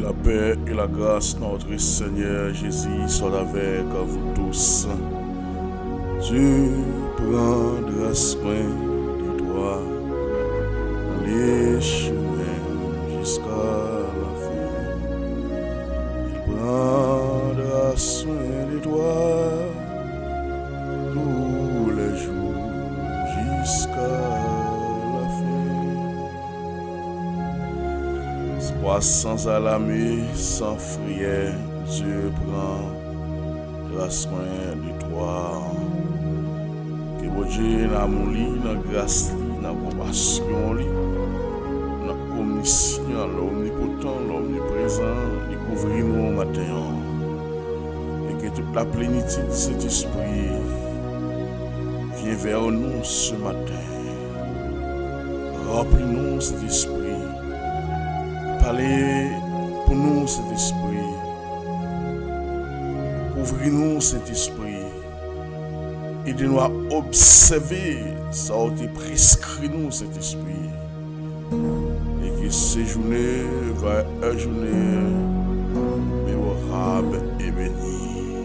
La paix et la grâce de notre Seigneur Jésus soient avec vous tous. Dieu prendra soin de toi dans les chemins jusqu'à la fin. Il prendra soin de toi tous les jours jusqu'à la fin. Sois sans alarmer, sans frayeur, Dieu prendra soin de toi. Que bon Dieu n'a mon lit, n'a grâce li, n'a compassion li, n'a omniscient, l'omnipotent, l'omniprésent, il couvre nous matin. Et que toute la plénitude de cet esprit vienne vers nous ce matin. Remplis-nous cet esprit. Parlez pour nous cet esprit. Couvrez-nous cet esprit. Aidez-nous à observer ça a été prescrit nous cet esprit. Et que ces journées va être une journée mémorable et bénie.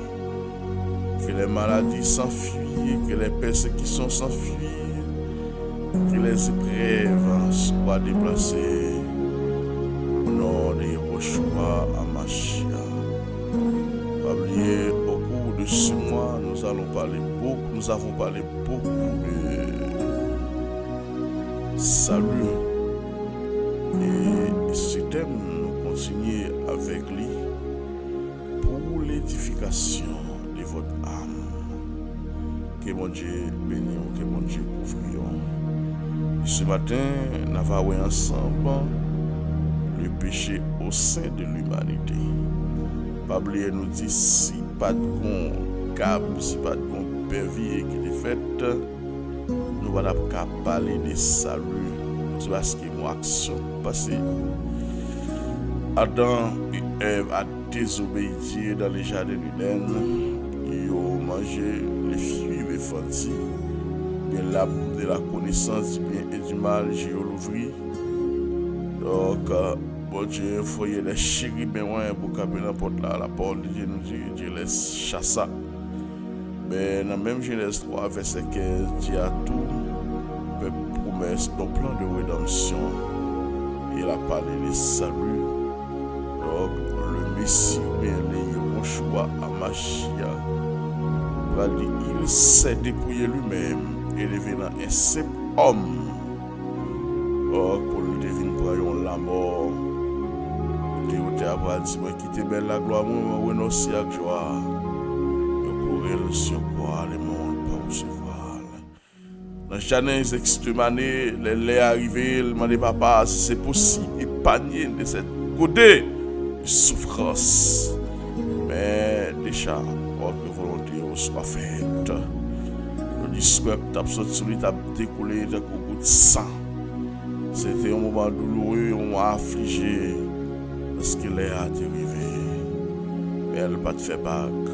Que les maladies s'enfuient, que les persécutions s'enfuient, que les épreuves soient déplacées. Au nom de Yahushua Hamashia. Pas oublier, au cours de ce mois, nous avons parlé beaucoup de salut. Et ce thème, nous continuons avec lui pour l'édification de votre âme. Que mon Dieu bénisse, que mon Dieu couvre. Et ce matin, nous allons voir ensemble le péché au sein de l'humanité. Pas oublier nous dit si pas de câble, si pas de pervie qui est fait, nous allons pas parler de salut. C'est parce que mon action passée, Adam et Ève a désobéi dans le jardin d'Éden. Ils ont mangé les fruits défendus. Mais l'arbre de la connaissance du bien et du mal, j'ai l'ouvri. Donc, bon Dieu, il faut y aller chérir bien pour caper n'importe la porte de Dieu nous dit, Dieu laisse chasser. Mais dans même Genèse 3, verset 15, Dieu a tout promesse d'un plan de rédemption. Il a parlé de salut. Donc, le Messie, bien le Yahushua Hamashia, il s'est dépouillé lui-même et devenant un simple homme. Donc, pour le deviner pour la mort, Dieu a dit, moi qui te belle la gloire, moi renoncer à joie. Le surcroît, le monde pour recevoir. Dans Genèse extrêmement, les arrivés, il m'a dit papa, si c'est possible, épargner de cette côté de souffrance. Mais déjà, votre volonté soit faite. Le discours tape sur lui, tape découlé de beaucoup de sang. C'était un moment douloureux, un moment affligé, parce qu'il est arrivé. Mais elle n'a pas fait bague.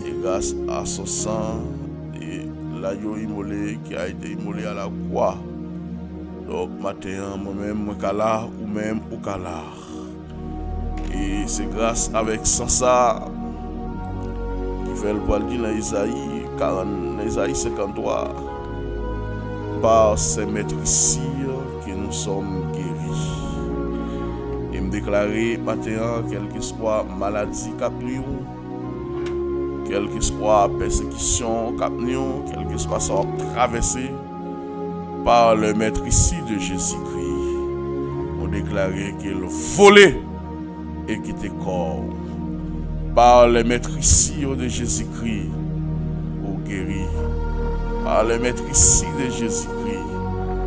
Et grâce à son sang, et l'agneau immolé qui a été immolé à la croix. Donc, maintenant, moi-même, je suis là, ou même, ou là. Et c'est grâce avec ça, qui fait le poil dit dans Isaïe 53, par ces maîtrises que nous sommes guéris. Et me déclarer maintenant, quelle que soit maladie capnure, quelle que soit persécution, capnion, quel que soit sa traversée, par le maître ici de Jésus-Christ, on déclarait qu'il volait et qu'il était corps. Par le maître ici de Jésus-Christ, on guérit. Par le maître ici de Jésus-Christ,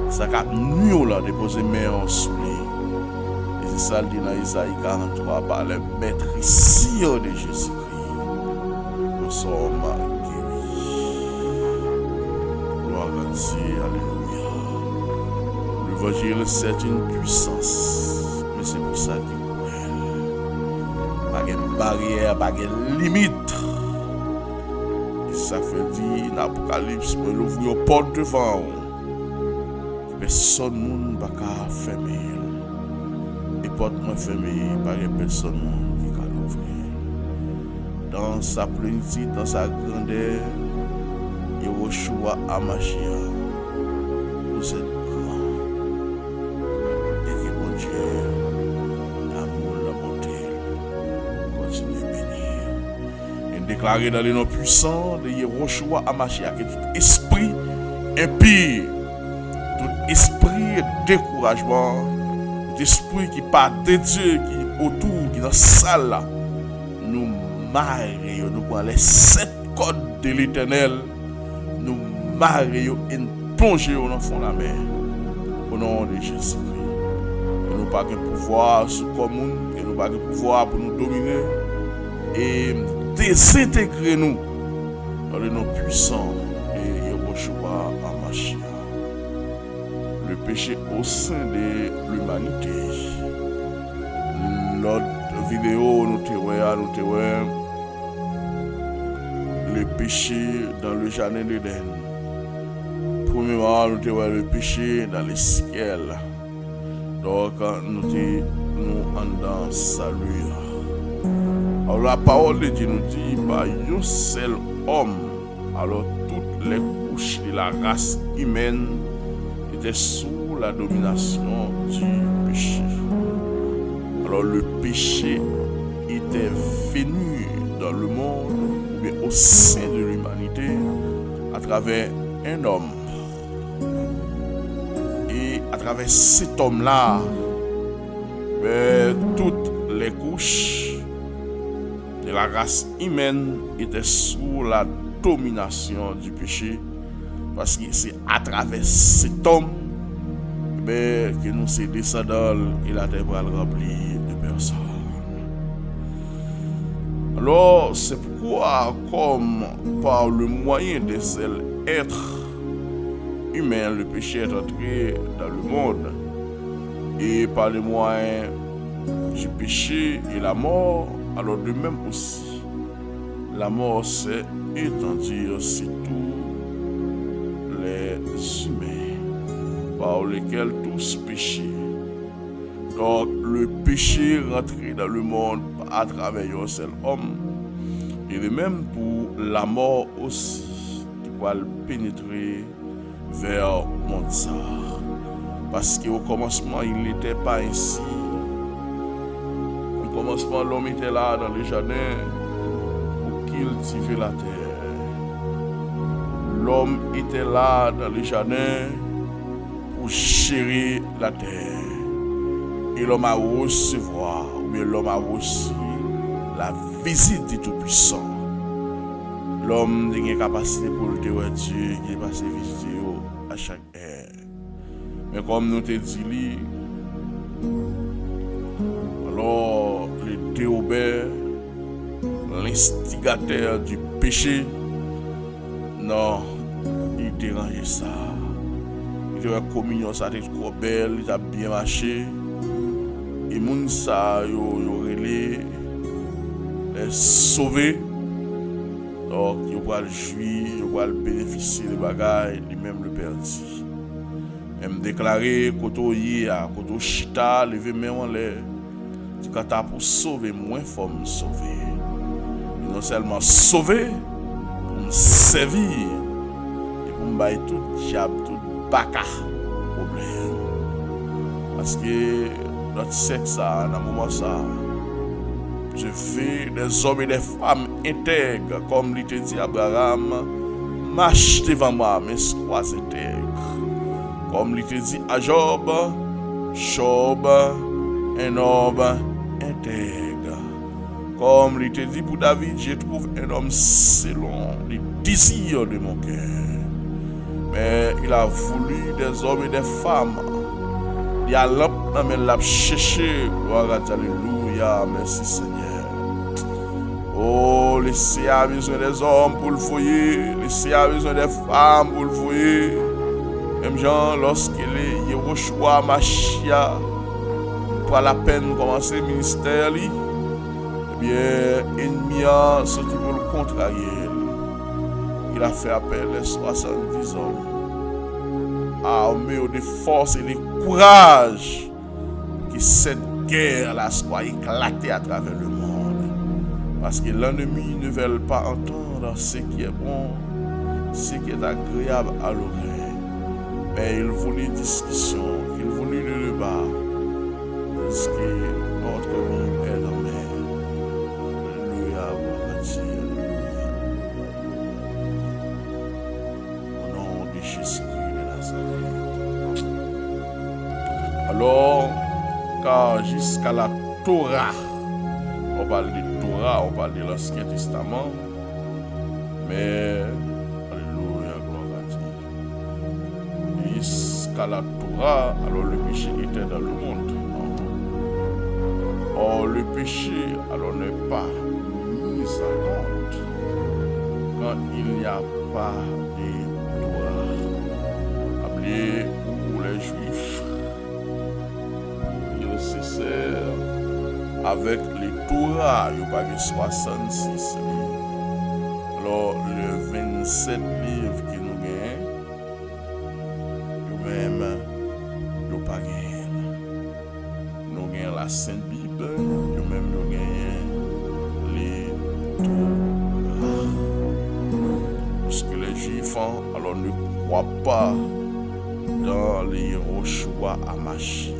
ça capnion là déposer main en sous lui. Et c'est ça le dit dans Isaïe 43, par le maître ici de Jésus-Christ. Nous sommes guéris. Gloire à Dieu, alléluia. L'évangile, c'est une puissance, mais c'est pour ça qu'il est cruel. Pas de barrière, pas de limite. Et ça fait dire, l'Apocalypse peut l'ouvrir aux portes devant vous. Personne ne peut fermer. Et porte moi fermée, pas de personne qui peut l'ouvrir. Dans sa plénitude, dans sa grandeur, Yehoshua Hamashiach, vous êtes grand. Et que mon Dieu, l'amour, la bonté, continue à bénir. Et déclarer dans les noms puissants de Yehoshua Hamashiach que tout esprit impie, tout esprit de découragement, tout esprit qui part de Dieu, qui est autour, qui est dans la salle là, nous marions, nous prenons les 7 codes de l'Éternel, nous marions et nous plongeons dans le fond de la mer, au nom de Jésus-Christ. Et nous pas de pouvoir sur le commun, et nous pas de pouvoir pour nous dominer, et désintégrer nous dans le nom puissant de Yehoshua Hamashiach. Le péché au sein de l'humanité. Notre vidéo, nous te le péché dans le jardin d'Éden. Premièrement, nous te le péché dans le ciel. Donc, nous en dans salut. Alors, la parole de Dieu nous dit, par un seul homme, alors toutes les couches de la race humaine étaient sous la domination du péché. Alors, le péché était venu dans le monde, mais au sein de l'humanité, à travers un homme. Et à travers cet homme-là, toutes les couches de la race humaine étaient sous la domination du péché. Parce que c'est à travers cet homme que nous sommes descendants et la terre va le remplir de personnes. Alors, c'est pourquoi, comme par le moyen de cet être humain, le péché est entré dans le monde, et par le moyen du péché et la mort, alors de même aussi, la mort s'est étendue sur tous les humains, par lesquels tous péchaient. Donc, le péché rentré dans le monde à travers un seul homme, et de même pour la mort aussi, qui va pénétrer vers le monde. Parce qu'au commencement, il n'était pas ainsi. Au commencement, l'homme était là dans le jardin pour cultiver la terre. L'homme était là dans le jardin pour gérer la terre. Et l'homme a recevoir, ou bien l'homme a reçu la visite du Tout-Puissant. L'homme a une capacité pour le voir Dieu, qui est passé visiter à chaque heure. Mais comme nous te dit, alors le déobé, l'instigateur du péché, non, il dérangeait ça. Il avait communion, ça était trop belle, il a bien marché. Et moun sa yo relé les sauver. Donc yo va le jouir, yo va le bénéficier des bagailles, lui-même le perdu. Même déclaré koto yé a koto chita lever main en l'air. Du kata pour sauver moins faut me sauver. Et non seulement sauver pour me servir et pour me bailler tout diable, tout baka problème. Parce que notre sexe, dans un moment ça, je fais des hommes et des femmes intègres, comme il te dit Abraham, marche devant moi, mais sois intègre. Comme il te dit à Job, Job, un homme intègre. Comme il te dit pour David, je trouve un homme selon les désirs de mon cœur. Mais il a voulu des hommes et des femmes. Il y a l'homme mais l'a cherché. Gloire à Dieu, alléluia, merci Seigneur. Oh, le Seigneur a besoin des hommes pour le foyer. Le Seigneur a besoin des femmes pour le foyer. Même Jean, lorsqu'il est Yehoshua Hamashiach, pour la peine commencer le ministère, eh bien, ennemi a sorti pour le contrarier. Il a fait appel les 70 hommes, armés de force et de courage, qui cette guerre là soit éclatée à travers le monde. Parce que l'ennemi ne veut pas entendre ce qui est bon, ce qui est agréable à l'oreille. Mais il voulait discussion, il voulait le débat. Parce que notre vie est dans mes. Alléluia, gloire à Dieu, alléluia. Au nom de Jésus-Christ de Nazareth. Alors, car jusqu'à la Torah, on parle de Torah, on parle de l'Ancien Testament, mais, alléluia, gloire à Dieu. Jusqu'à la Torah, alors le péché était dans le monde. Or, le péché, alors n'est pas mis en compte quand il n'y a pas de Torah. Appelé pour les Juifs, il se sert avec les Torah, il n'y a pas que 66 livres. Alors, le 27 livres que nous gagnons, nous-mêmes, nous pas gagné. Nous gagnons la Sainte Bible, nous-mêmes, nous gagnons les Torah. Puisque les Juifs, alors, ne croient pas dans les Yehoshua HaMashiach.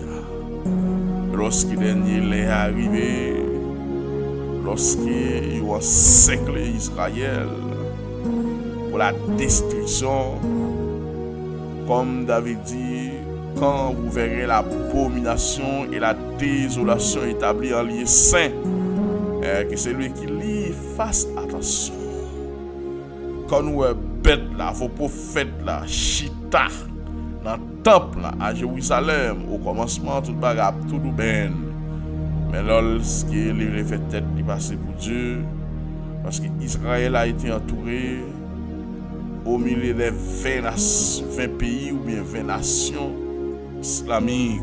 Lorsqu'il est arrivé, lorsqu'il a encerclé Israël pour la destruction, comme David dit, quand vous verrez l'abomination et la désolation établie en lieu saint, que celui qui lit fasse attention. Quand nous bêtes là, vos prophètes là, chita dans le temple là, à Jérusalem, au commencement, tout bagarre, tout bien. Mais lorsqu'il est fait tête, il passe pour Dieu, parce qu'Israël a été entouré au milieu des 20 pays ou bien 20 nations islamiques.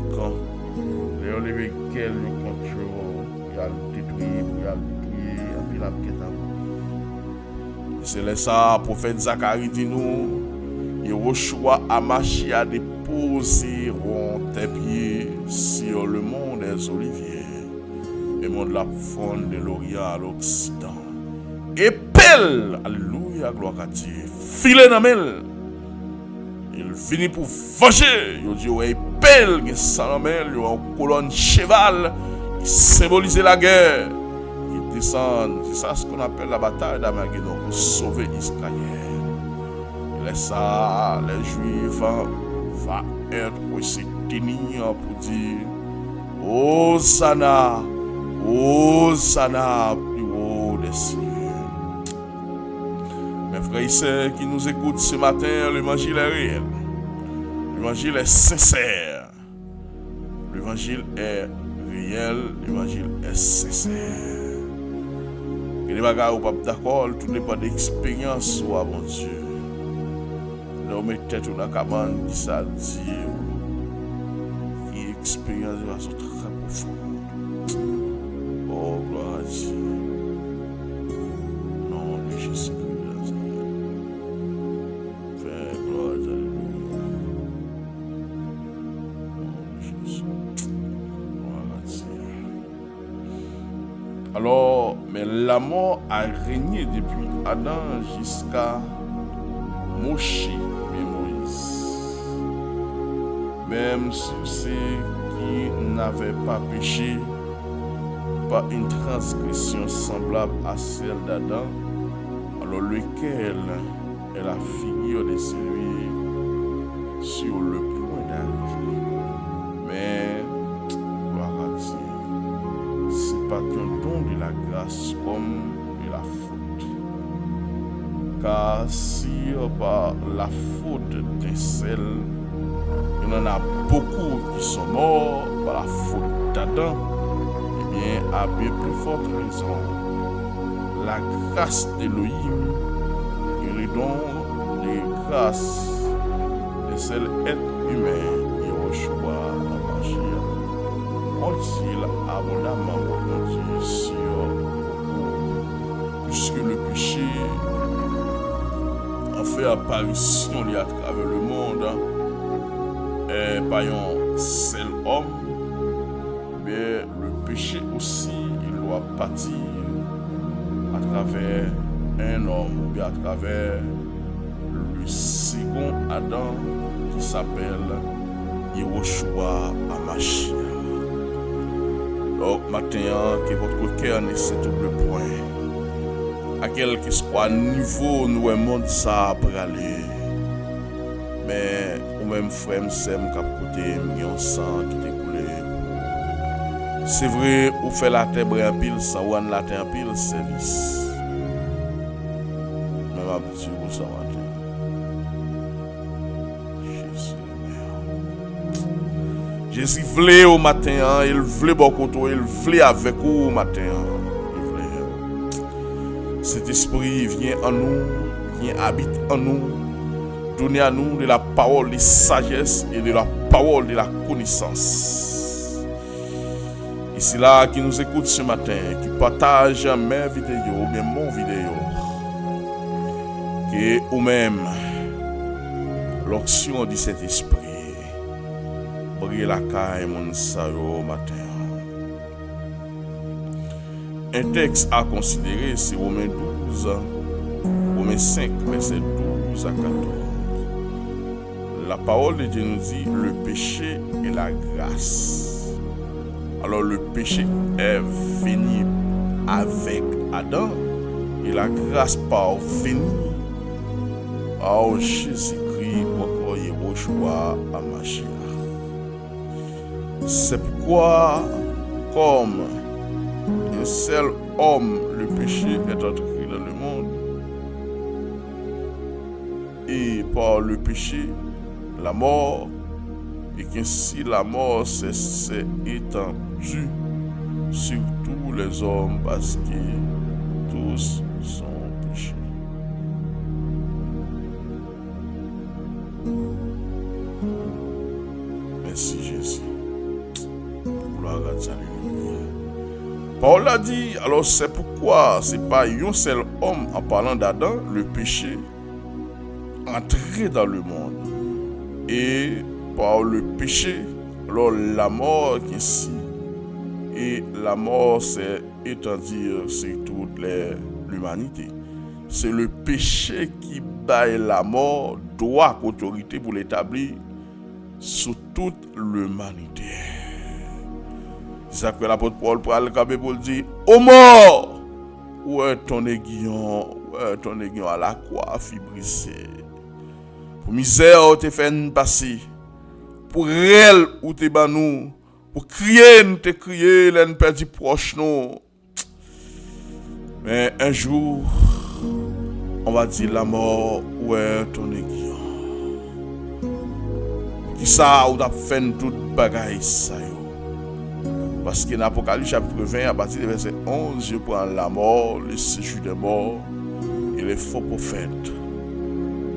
Et on les quel le contrôle, il y a le détruit, il y a le tuer, et puis la quête. C'est là ça, prophète Zacharie dit nous, Yehoshua HaMashiach déposeront tes pieds sur le mont des Oliviers, le mont de la faune de l'Orient à l'Occident. Et pelle, alléluia, gloire à Dieu, filet dans mel. Il finit pour venger. Il dit, ouais, pelle, il s'en mêle, il y a une colonne cheval qui symbolise la guerre, qui descend. C'est ça ce qu'on appelle la bataille d'Armageddon pour sauver Israël. Et ça, les Juifs vont être aussi tenus pour dire Hosanna, Hosanna, plus haut des cieux. Mes frères et sœurs qui nous écoutent ce matin, l'évangile est réel. L'évangile est sincère. L'évangile est réel, l'évangile est sincère. Et les bagages ou pas d'accord, tout dépend d'expérience ou à mon Dieu. Nous mettons tête dans la cabane qui ça dit, qui expérience de façon très profonde. Oh, gloire à Dieu. Non, de Jésus-Christ de Nazareth. Fais gloire à Dieu. Non, de Jésus. Gloire à Dieu. Alors, mais la mort a régné depuis Adam jusqu'à Moshe. Même sur ceux qui n'avaient pas péché par une transgression semblable à celle d'Adam, alors lequel est la figure de celui sur le point d'arriver. Mais, gloire à Dieu, c'est pas qu'un don de la grâce comme de la faute. Car si par la faute d'un seul, il y en a beaucoup qui sont morts par la faute d'Adam, eh bien, à bien plus forte raison, la grâce d'Élohim et les dons de grâce de seul être humain, Yehoshua HaMashiach, ont-ils abondamment répandu sur beaucoup, puisque le péché a fait apparition à travers le monde. Par un seul homme, mais le péché aussi, il doit partir à travers un homme, ou bien à travers le second Adam qui s'appelle Yehoshua Hamashiach. Donc, matin, que votre cœur n'est ce double point. À quel que soit niveau nous monde ça pour aller. Mais, ou même frère, m'sem cap côté, m'yon sang qui est coulé. C'est vrai, ou fait la terre en pile, ça ou la terre en pile service. Mais ma petite ou ça matin. Jésus voulait au matin, il voulait beaucoup, il voulait avec vous au matin. Cet esprit vient en nous, vient habite en nous, donner à nous de la parole de sagesse et de la parole de la connaissance. Et c'est là qui nous écoute ce matin, qui partage mes vidéos, mais mon vidéo, que ou même l'onction de cet esprit. Brille la caille mon sayo matin. Un texte à considérer, c'est Romains 12, Romains 5, verset 12 à 14. La parole de Dieu nous dit le péché et la grâce. Alors le péché est venu avec Adam et la grâce parvenue à Jésus-Christ encore Yehoshua Hamashiach. C'est pourquoi, comme un seul homme, le péché est entré dans le monde, et par le péché, la mort, et qu'ainsi la mort s'est étendue sur tous les hommes parce que tous sont péchés. Merci Jésus. Paul a dit, alors c'est pourquoi c'est pas un seul homme, en parlant d'Adam, le péché entré dans le monde. Et par le péché, alors la mort qui est ici. Et la mort c'est étendue sur toute l'humanité. C'est le péché qui baille la mort, droit autorité pour l'établir sur toute l'humanité. C'est ça que l'apôtre Paul pour le camper pour dire, ô mort, où est ton aiguillon à la croix fibrissé. Pour misère où t'es fait passer, pour réel où t'es banou, pour crier nous t'es crié, l'en perdu proche nous. Mais un jour, on va dire la mort, où est ton aiguillon. Qui ça ou t'as fait toute bagaille ça yo. Parce que dans l'Apocalypse chapitre 20, à partir du verset 11, je prends la mort, le séjour des morts et les faux prophètes.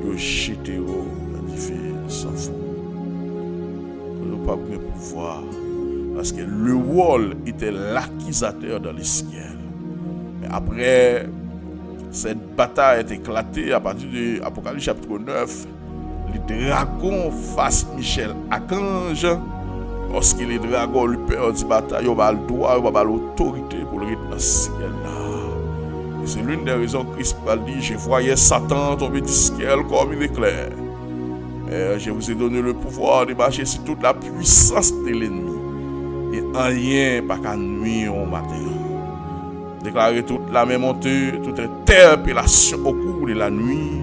Ils jetés dans les feux sans fond. Nous n'avons pas de pouvoir. Parce que le rôle était l'accusateur dans les ciels. Mais après, cette bataille est éclatée à partir de l'Apocalypse chapitre 9. Les dragons face Michel Archange. Lorsque les dragons lui perdent la bataille, ils ont le droit, ils ont l'autorité pour le rythme dans le ciel. Et c'est l'une des raisons que Christ a dit, je voyais Satan tomber du ciel comme une éclair. Mais je vous ai donné le pouvoir de marcher sur toute la puissance de l'ennemi. Et en rien, pas qu'à nuit au matin. Déclarer toute la même montée, toute interpellation au cours de la nuit,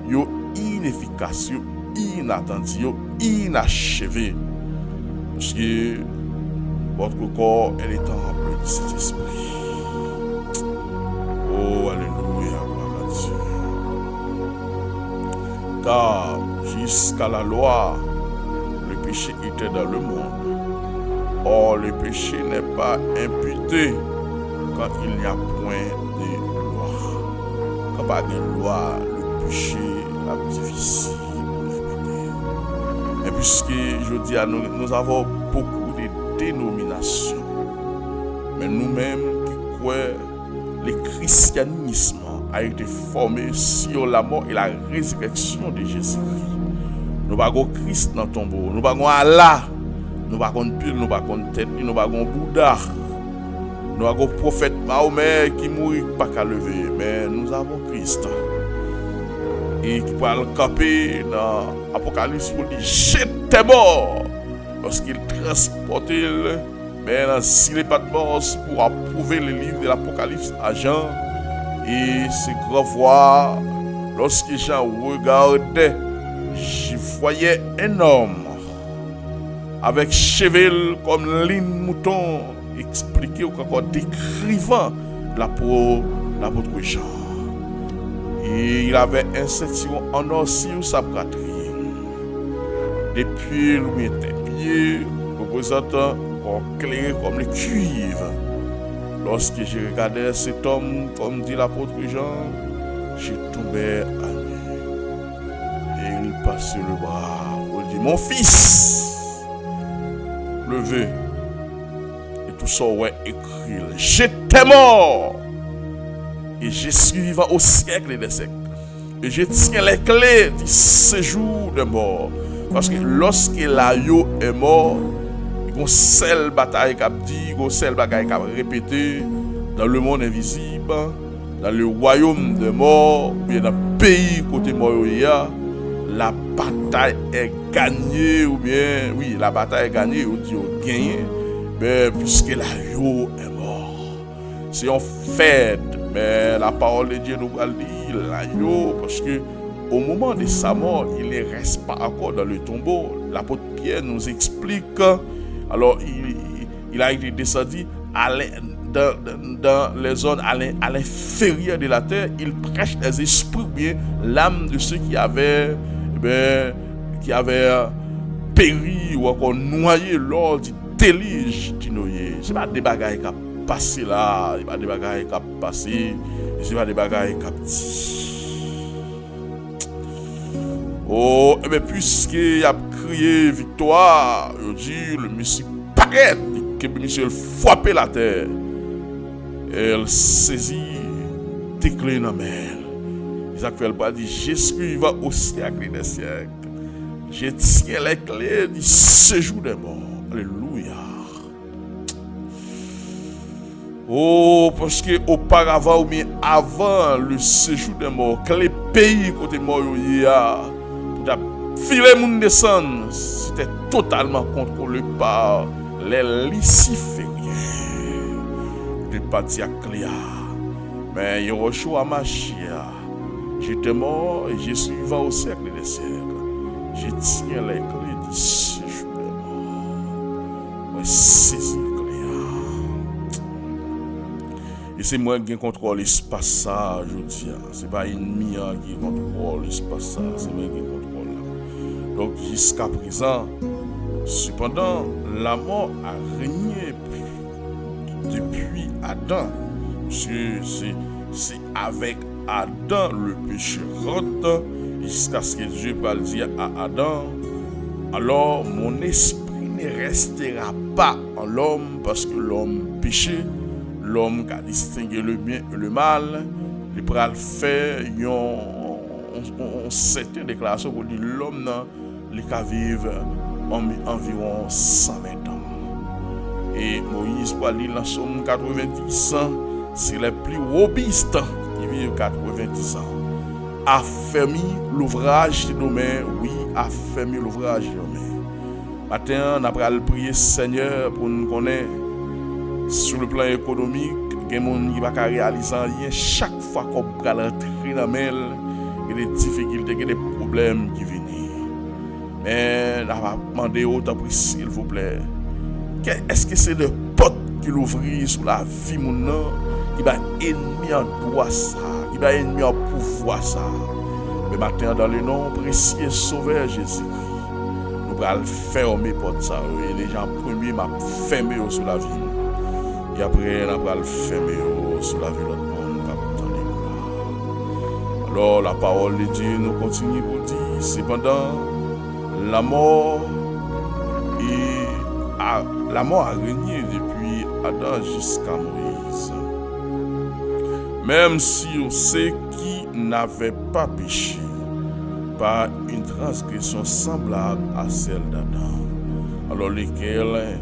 yo inefficace, yo inattendu, yo inachevé. Parce que votre corps est le temple de cet esprit. Oh, alléluia, gloire à Dieu. Car jusqu'à la loi, le péché était dans le monde. Or, le péché n'est pas imputé quand il n'y a point de loi. Quand pas de loi, le péché est difficile pour l'imiter. Et puisque je dis à nous avons beaucoup de dénominations, mais nous-mêmes qui croyons, le christianisme a été formé sur la mort et la résurrection de Jésus-Christ. Nous n'avons pas Christ dans le tombeau, nous n'avons pas Allah, nous n'avons pas pile, nous n'avons pas tête, nous n'avons pas Bouddha. Nous avons un prophète Mahomet qui mourit pas qu'à lever, mais nous avons Christ. Et qui peut le camper dans l'Apocalypse pour dire j'étais mort. Lorsqu'il transportait mais s'il n'est pas de mort pour approuver le livre de l'Apocalypse à Jean. Et ses grands voix, lorsque Jean regardait, je voyais un homme avec cheveux comme ligne mouton, expliqué ou encore décrivant l'apôtre Jean. Et il avait un ceinturon en or sur sa poitrine. Depuis lui était pied, représentant clair comme le cuivre. Lorsque j'ai regardé cet homme, comme dit l'apôtre Jean, j'ai tombé à nu. Et il passait le bras. Il dit, mon fils, levez. Et tout ça, ouais, écrit, j'étais mort. Et je suis vivant au siècle des siècles. Et je tiens les clés du séjour de mort. Parce que lorsque l'agneau est mort, il y a une seule bataille qui a dit, il y a une seule bataille qui a répété dans le monde invisible, dans le royaume de mort, ou bien dans le pays côté mort, la bataille est gagnée, ou bien, oui, la bataille est gagnée, ou dit gagné, mais puisque l'agneau est mort. C'est un fait. Mais la parole de Dieu nous va dire l'agneau, parce que au moment de sa mort, il ne reste pas encore dans le tombeau. L'apôtre Pierre nous explique, alors il a été descendu dans les zones à l'inférieur de la terre. Il prêche les esprits, bien l'âme de ceux qui avaient péri ou encore noyé lors du déluge du Noé. Ce n'est pas des bagailles qui passer là, il n'y a pas de bagailles qui passer, il n'y a pas de bagailles qui dit. Oh, et bien puisqu'il a crié victoire, il dit le monsieur paraît, que le monsieur frappé la terre, elle saisit tes clés dans la main. Isaac pas dit, Jésus va au siècle des siècles. Je tiens les clés du séjour des morts. Alléluia. Oh, parce que auparavant ou bien avant le séjour des morts, que les pays côté mort y a, pour filer moun descendre, c'était totalement contrôlé par les lucifériens. De parti à Cléa, mais Yehoshua Mashiach, j'étais mort et je suis vivant au siècle des siècles. Je tiens les clés du séjour des morts. Je saisis. Et c'est moi qui contrôle l'espace ça, je dis. C'est pas l'ennemi qui contrôle l'espace ça, c'est moi qui contrôle. Donc jusqu'à présent, cependant, la mort a régné depuis Adam. C'est avec Adam le péché rentre jusqu'à ce que Dieu va le dire à Adam. Alors mon esprit ne restera pas en l'homme parce que l'homme péché. L'homme qui a distingué le bien et le mal, il pourra le faire une certaine déclaration pour dire l'homme il va vivre environ 120 ans. Et Moïse, pour lire dans Somme 90 ans, c'est les plus robustes qui vivent 90 ans. Affermi l'ouvrage de nos mains, oui, affermi l'ouvrage de nos mains. Matin, on a prié Seigneur pour nous connaître. Sur le plan économique, il y a des gens qui ne peuvent pas réaliser rien. Chaque fois qu'on va rentrer dans mail, il y a des difficultés, il y a des problèmes qui viennent. Mais on va demander autant s'il vous plaît. Est-ce que c'est le pot qui l'ouvre sur la vie qui va ennemi en droit ça, qui va ennemi en pouvoir ça? Mais maintenant, dans le nom précieux sauveur Jésus-Christ, nous allons fermer porte ça. Et les gens premiers m'ont fermé sur la vie. Et après, on va le fermer sur la vie de l'autre monde. Alors, la parole de Dieu nous continue pour dire, cependant, la mort a régné depuis Adam jusqu'à Moïse. Même si on sait qui n'avait pas péché par une transgression semblable à celle d'Adam, alors lequel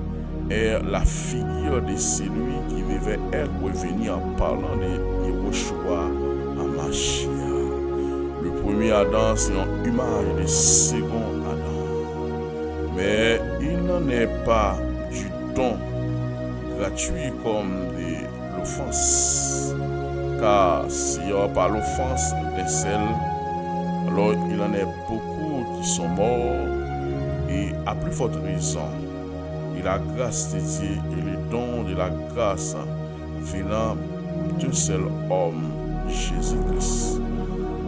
est la figure de celui qui devait revenir en parlant de Yehoshua Hamashiach. Le premier Adam, c'est une image du second Adam. Mais il n'en est pas du don gratuit comme de l'offense. Car s'il n'y a pas l'offense d'un seul, alors il en est beaucoup qui sont morts. Et à plus forte raison, et la grâce de Dieu et le don de la grâce venant d'un seul homme, Jésus-Christ,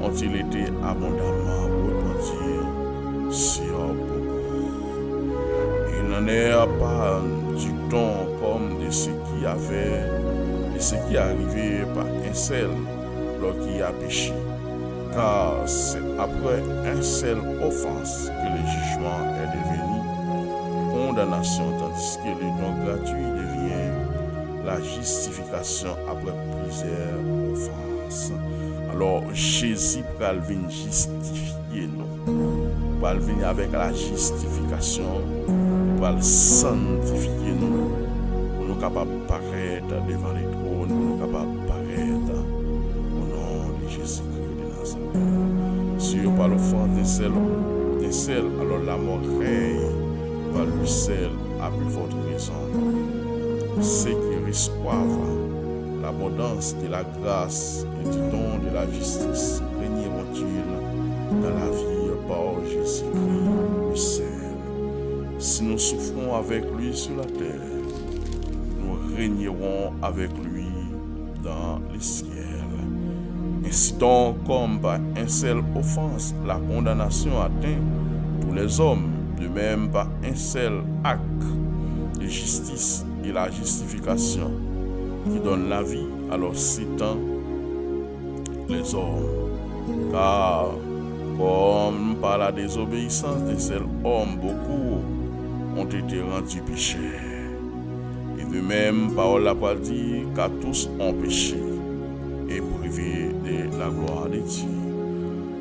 ont-ils été abondamment répandus sur beaucoup. Il n'en est pas du don comme de ce qui avait, de ce qui arrivait par un seul lorsqu'il a péché. Car c'est après un seul offense que le jugement est devenu condamnation, tandis que le don gratuit devient la justification après plusieurs offenses. Alors Jésus va venir justifier nous, va venir avec la justification, va sanctifier nous, pour nous capables de paraître devant les trônes, pour nous capables de paraître au nom de Jésus-Christ. Si on parle offense d'un seul, alors la mort règne par lui seul à plus forte raison. Ceux qui reçoivent l'abondance de la grâce et du don de la justice régneront-ils dans la vie par Jésus-Christ lui seul. Si nous souffrons avec lui sur la terre, nous régnerons avec lui dans les cieux. Ainsi donc, comme par une seule offense, la condamnation atteint tous les hommes, de même par un seul acte de justice et la justification qui donne la vie, alors s'étend les hommes. Car, comme par la désobéissance d'un seul homme, beaucoup ont été rendus pécheurs. Et de même, parole la parole dit qu'à tous ont péché et privé de la gloire de Dieu.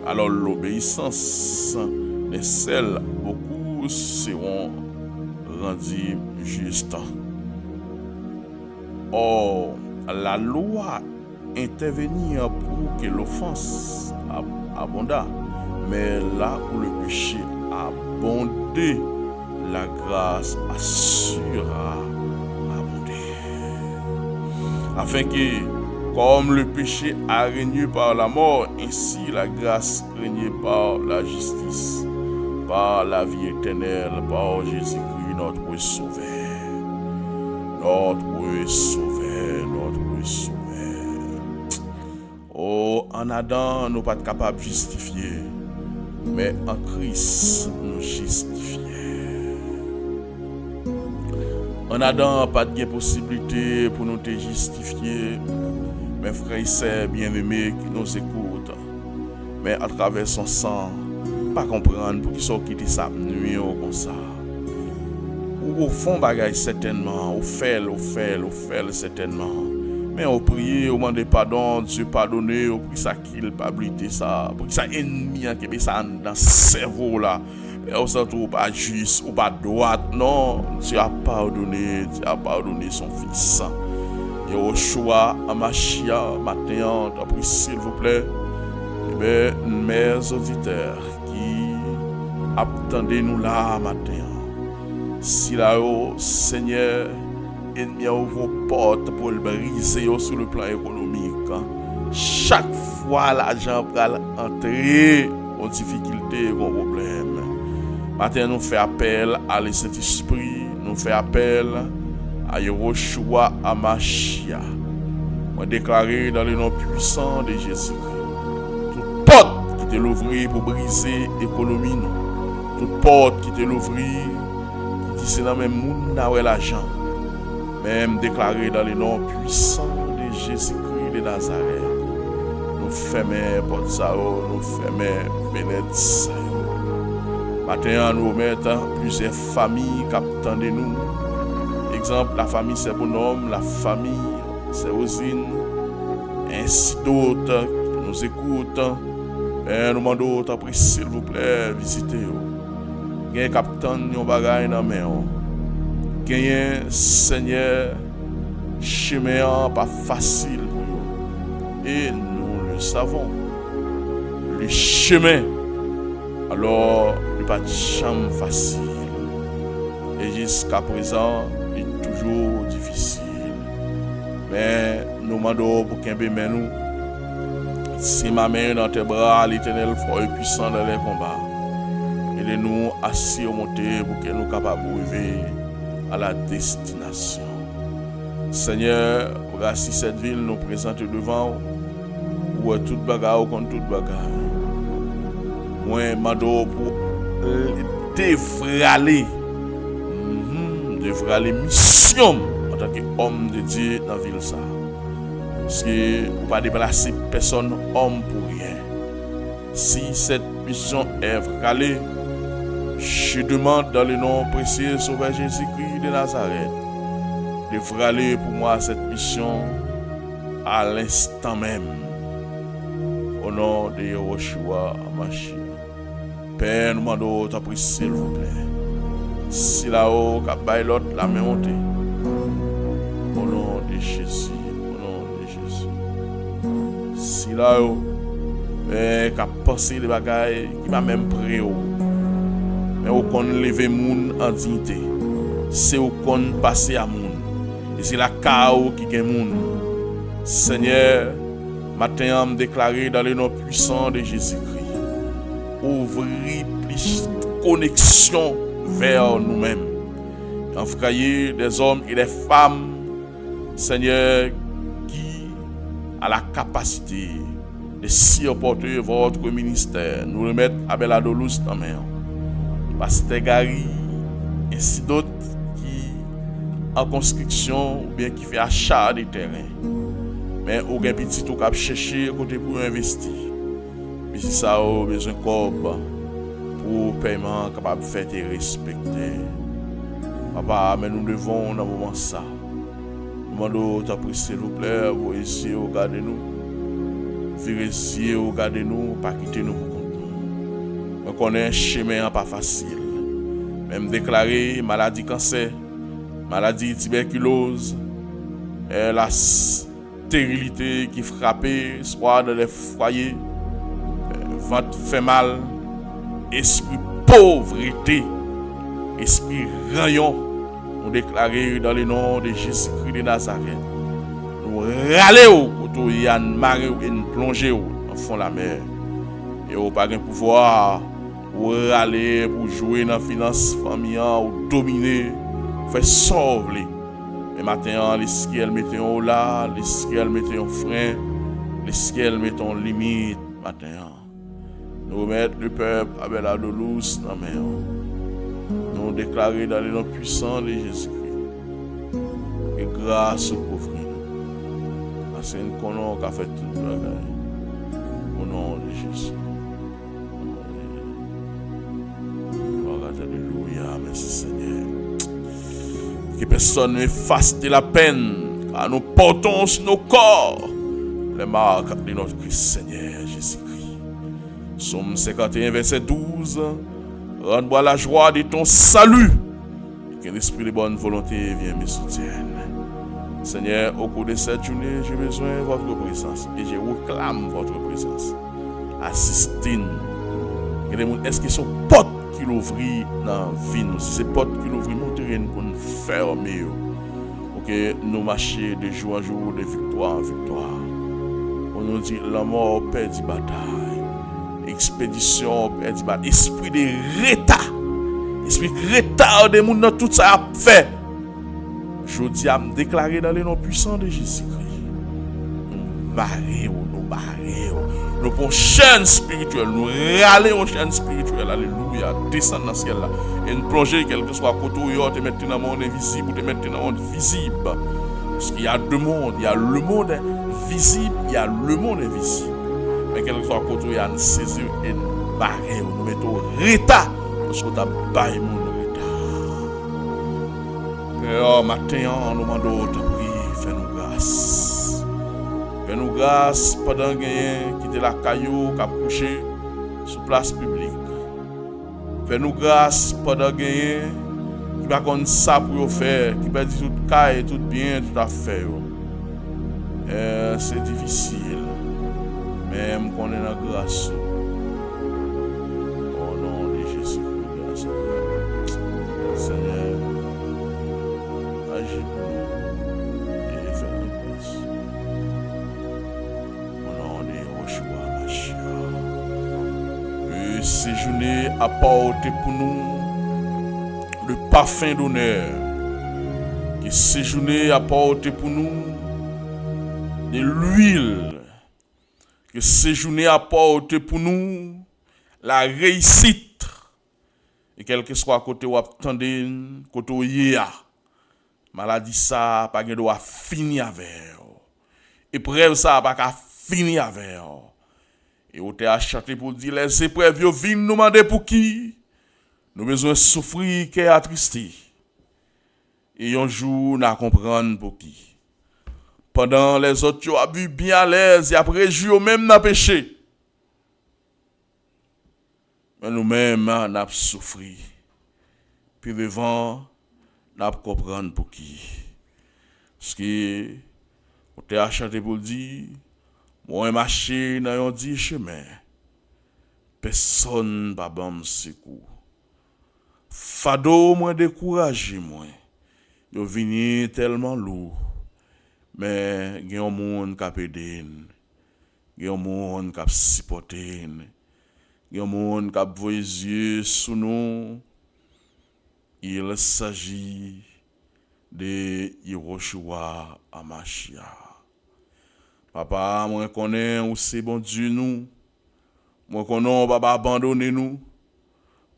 Alors l'obéissance des seuls, beaucoup seront rendus justes. Or, la loi intervenir pour que l'offense abondât, mais là où le péché abondait, la grâce assurera abonder. Afin que comme le péché a régné par la mort, ainsi la grâce régné par la justice, par la vie éternelle, par Jésus-Christ, notre Sauveur. Notre Sauveur, notre Sauveur. Oh, en Adam, nous pas capables de justifier, mais en Christ, nous justifions. En Adam, pas de possibilité pour nous te justifier. Mes frères et sœurs bien-aimés qui nous écoutent, mais à travers son sang, pas comprendre pour qu'ils soient quittés sa nuit comme ça. Ou au fond, bagaille certainement, ou fait certainement. Mais on prie, on demande pardon, Dieu pardonner, on prie sa culpabilité, ça, pour que ça ennemi qui ça dans le cerveau là. Et on s'en trouve pas juste ou pas droite, non, Dieu a pardonné son fils. Yehoshua Hamashiach, matin, t'en prie s'il vous plaît, mes auditeurs qui attendez nous là matin, si là-haut, Seigneur, ennemi ouvre vos portes pour le briser sur le plan économique. Chaque fois l'argent va entrer en difficulté, en problème. Matin, nous fait appel à l'Esprit, nous fait appel à Yehoshua Hamashiach. On déclaré dans le nom puissant de Jésus-Christ. Toute porte qui te l'ouvrir pour briser l'économie, toute porte qui te l'ouvrir, qui dit c'est dans même monde n'a l'argent. Même déclaré dans le nom puissant de Jésus-Christ de Nazareth. Nous fermons porte ça, nous fermons fenêtre ça. Maintenant, nous mettons plusieurs familles qui attendent nous. Exemple, la famille c'est bonhomme, la famille c'est Osine, ainsi d'autres qui nous écoutent. Et nous demandons après, s'il vous plaît, visitez-vous. Gagne capitaine, yon bagay nan men. Gagne Seigneur, chemin pas facile pour nous. Et nous le savons. Le chemin, alors, il n'est pas jamais facile. Et jusqu'à présent, il est toujours difficile. Mais nous demandons pour qu'il nous. Si ma main dans tes bras, l'Éternel fort et puissant dans les combats. Aidez-nous à surmonter pour que nous soyons capables d'arriver à la destination. Seigneur, voici cette ville nous présente devant où est toute bagarre contre toute bagarre. Moi, mando pour défraler mission en tant qu'homme de Dieu dans la ville. Parce que vous ne pas déplacer personne homme pour rien. Si cette mission est fralée, je demande dans le nom précieux Sauveur Jésus-Christ de Nazareth de frôler pour moi cette mission à l'instant même. Au nom de Yahushua Hamashiach. Père, nous demandons ta prière, s'il vous plaît. Si là-haut, qu'a baillé l'autre, la main montée. Au nom de Jésus. Au nom de Jésus. Si là-haut, qu'a pensé les bagailles, qui m'a même pris. Mais au qu'on lever moun en dignité. C'est au qu'on passer à moun. Et c'est la chaos qui gagne moun. Seigneur, matin, me déclarer dans le nom puissant de Jésus-Christ. Ouvrir plus de connexion vers nous-mêmes. Envoyer des hommes et des femmes, Seigneur, qui a la capacité de supporter votre ministère. Nous remettons Abel Adolus dans la main. Pasteur Gary, ainsi d'autres qui en construction ou bien qui fait achat de terrain. Mais au gain petit tout cap chercher côté pour investir. Mais si ça a besoin de corps pour paiement capable de faire et respecter. Papa, mais nous devons dans moment ça. Nous demandons ta prière s'il vous plaît, vous essayez de garder nous. Vérifiez, regardez-nous, pas quitter nous pour compte nous. On connaît un chemin pas facile. Même déclarer maladie cancer, maladie tuberculose, la stérilité qui frappe, soit dans les foyers, ventre fait mal, esprit pauvreté, esprit rayon, nous déclarer dans le nom de Jésus-Christ de Nazareth. Nous râler pour y en marrer et nous plonger en fond la mer. Et au pas de pouvoir ou râler pour jouer dans la finance familiale ou dominer, faire sauver. Mais maintenant, les ciels mettent en là, les ciels mettent en frein, les ciels mettent en limite. Maintenant, nous remettons le peuple avec la douce dans la main. Nous déclarer dans le nom puissant de Jésus-Christ. Et grâce au pauvre. C'est une colonne qui a fait tout le monde. Au nom de Jésus. Alléluia, merci Seigneur. Que personne ne fasse de la peine, car nous portons sur nos corps les marques de notre Christ Seigneur Jésus-Christ. Psaume 51, verset 12. Rends-moi la joie de ton salut, et que l'esprit de bonne volonté vienne me soutienne. Seigneur, au cours de cette journée, j'ai besoin de votre présence et je réclame votre présence. Assistez-nous. Est-ce que ce porte qui l'ouvre dans la vie, c'est porte qui l'ouvre mon terrain pour nous fermer, pour que nous marchions de jour en jour, de victoire en victoire. On nous dit la mort perd la bataille, expédition perd la bataille, esprit de retard, esprit de retard de monde dans tout ça a fait. Je dis à me déclarer dans le nom puissant de Jésus-Christ. Nous marions, nous prenons chaîne spirituelle, nous râlons chaîne spirituelle, alléluia, descendre dans le ciel là. Et nous plonger, quel que soit le côté où te mettre dans le monde invisible ou te mettre dans le monde visible. Parce qu'il y a deux mondes, il y a le monde visible, il y a le monde invisible. Mais quel que soit le côté où il y a une saisir et nous marions, nous mettons retard, parce qu'on a baillé mon oh, matin, nous demandons ta prière, fais-nous grâce. Fais-nous grâce pendant que quitter la caillou, qui a couché sur place publique. Fais-nous grâce pendant que pas comme ça pour faire, qui perd tout caille, tout bien, tout à fait. C'est difficile. Mais on est dans la grâce. Au nom de Jésus-Christ, Seigneur, agis pour nous et fais-nous grâce. Au nom de Yeshua Mashiach, que séjourner apporte pour nous le parfum d'honneur. Que séjourner apporte pour nous de l'huile. Que séjourner apporte pour nous la réussite. Et quel que soit côté où attendez, côté où y a, maladie ça pas de doit finir avec. Épreuve ça pas qu'à finir avec. Et on t'a acheté pour dire les épreuves yo viennent nous demander pour qui nous besoin souffrir qui attristé. Et un jour n'a comprendre pour qui. Pendant les autres yo a vu bien à l'aise et après jour même n'a péché. Mais nous-mêmes, on a souffert. Puis devant, on a comprendre pour qui. Parce que, on t'a acheté pour dire, moi, marché dans un dit chemin. Personne n'a pas de secours. Fado, moi, découragé, moi. Yo vini tellement lourd. Mais, il y a un monde qui a aidé. Il y a un monde qui a supporté. Il y a un monde qui a vu les yeux sous nous. Il s'agit de Yeshua Hamashiach. Papa, moi connais où c'est bon Dieu nous. Moi connais on va pas abandonner nous.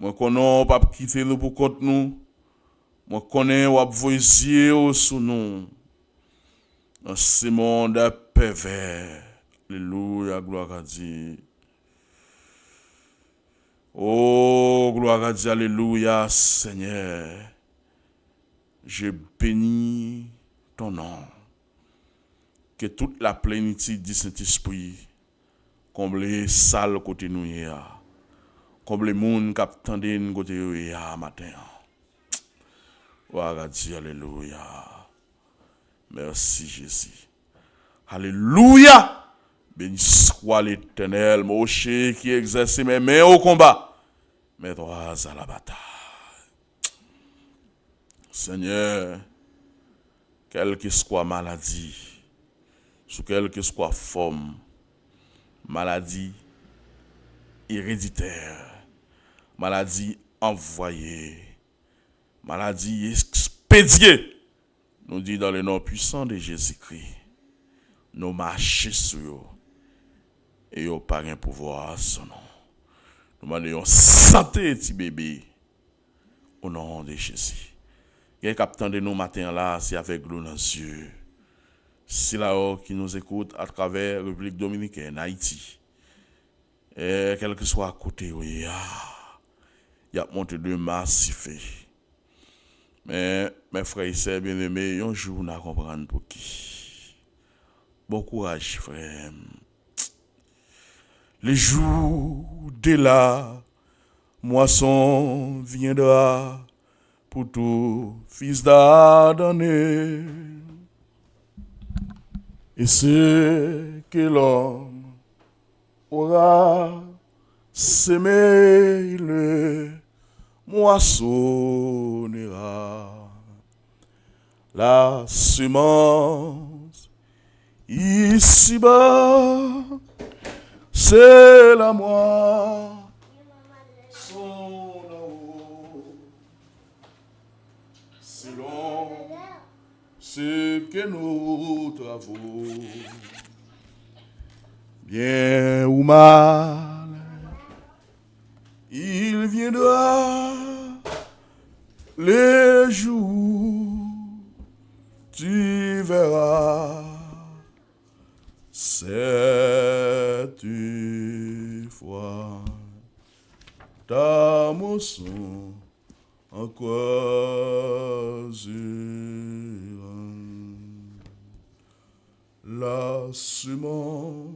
Moi connais on va pas quitter nous pour compte nous. Moi connais on va voir les yeux sous nous. Dans ce monde pervers. Alléluia, gloire à Dieu. Oh, gloire à Dieu, alléluia, Seigneur. Je bénis ton nom. Que toute la plénitude du Saint-Esprit comble sale côté nous hier. Comble le monde qui attendait nous côté hier matin. Gloire à Dieu, alléluia. Merci Jésus. Alléluia. Béni soit l'Éternel, Moshe qui exerce mes mains au combat, mes droits à la bataille. Seigneur, quelle que soit maladie, sous quelle que soit forme, maladie héréditaire, maladie envoyée, maladie expédiée, nous dit dans le nom puissant de Jésus-Christ, nous marchons sur eux. Et au pas un pouvoir son nom. Nous demandons santé, petit bébé, au nom de Jésus. Quel capitaine de nous matin là, c'est avec l'eau dans les yeux. C'est là qui nous écoute à travers la République Dominicaine, Haïti. Et quel que soit à côté, oui, il y a monté de massif. Mais mes frères et sœurs bien-aimés, un jour, nous comprendre pour qui. Bon courage, frère. Les jours de la moisson viendra pour tout fils d'Adam. Et ce que l'homme aura semé, le moissonnera. La semence ici-bas, c'est la moisson en haut, selon ce que nous travaux, bien ou mal, il viendra les jours, tu verras. Cette fois, ta moisson encore la semence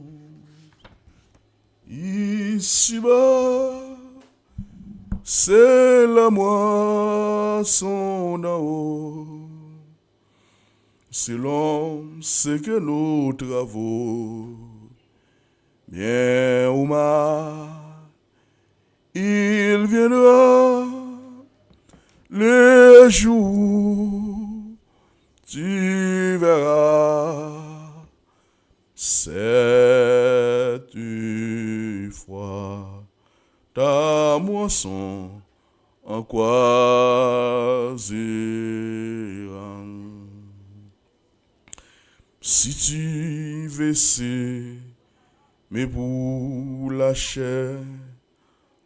ici-bas, c'est la moisson d'en haut. Selon ce que nos travaux, bien ou mal, il viendra le jour, tu verras, cette fois, ta moisson en croisera. Si tu veux mais pour la chair,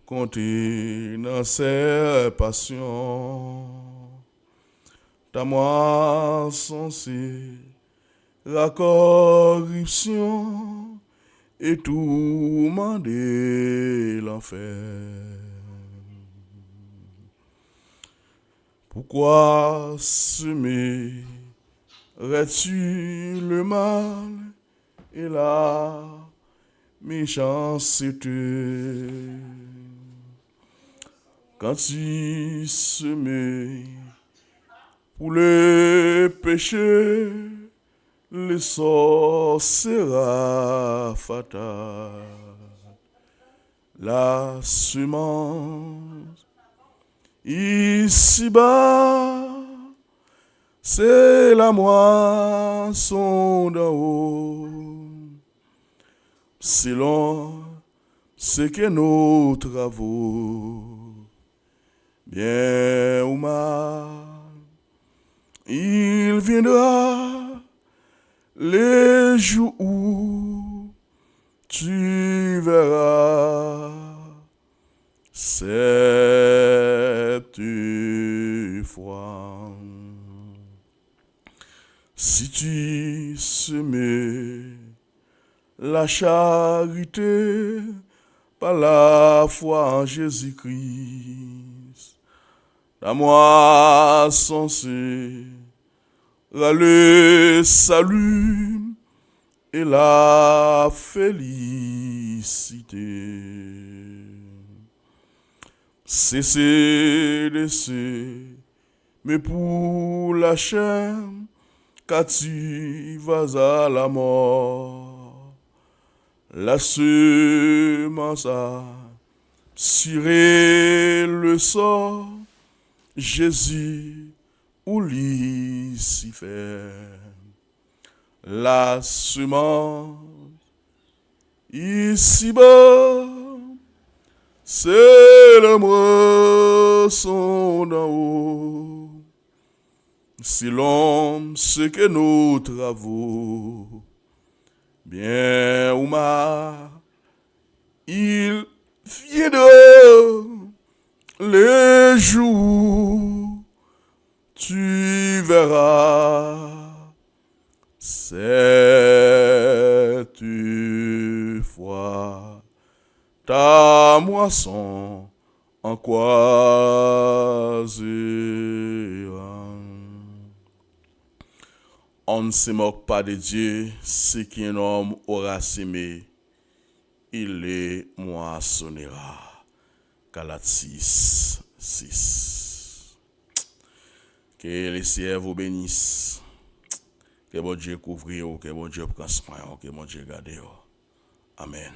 compter dans ses passions, ta moisson c'est la corruption et tout demander l'enfer. Pourquoi semerais-tu le mal et la méchanceté? Quand tu semais pour le péché, le sort sera fatal. La semence ici-bas, c'est la moisson d'en haut. Selon ce que nos travaux, bien ou mal, il viendra les jours où tu verras cette fois. Si tu semais la charité par la foi en Jésus-Christ, la moisson sera le salut et la félicité. Cessez mais pour la chair, car tu vas à la mort. La semence a tiré le sort, Jésus ou Lucifer. La semence ici-bas, c'est le moisson d'en haut. Selon ce que nos travaux, bien ou mal, il viendra les jours, tu verras cette fois ta moisson en croisera. On ne se moque pas de Dieu, ce qu'un homme aura semé, il les moissonnera. Galates 6. Que les cieux vous bénissent. Que bon Dieu couvre, que bon Dieu prenne soin, que bon Dieu garde. Amen.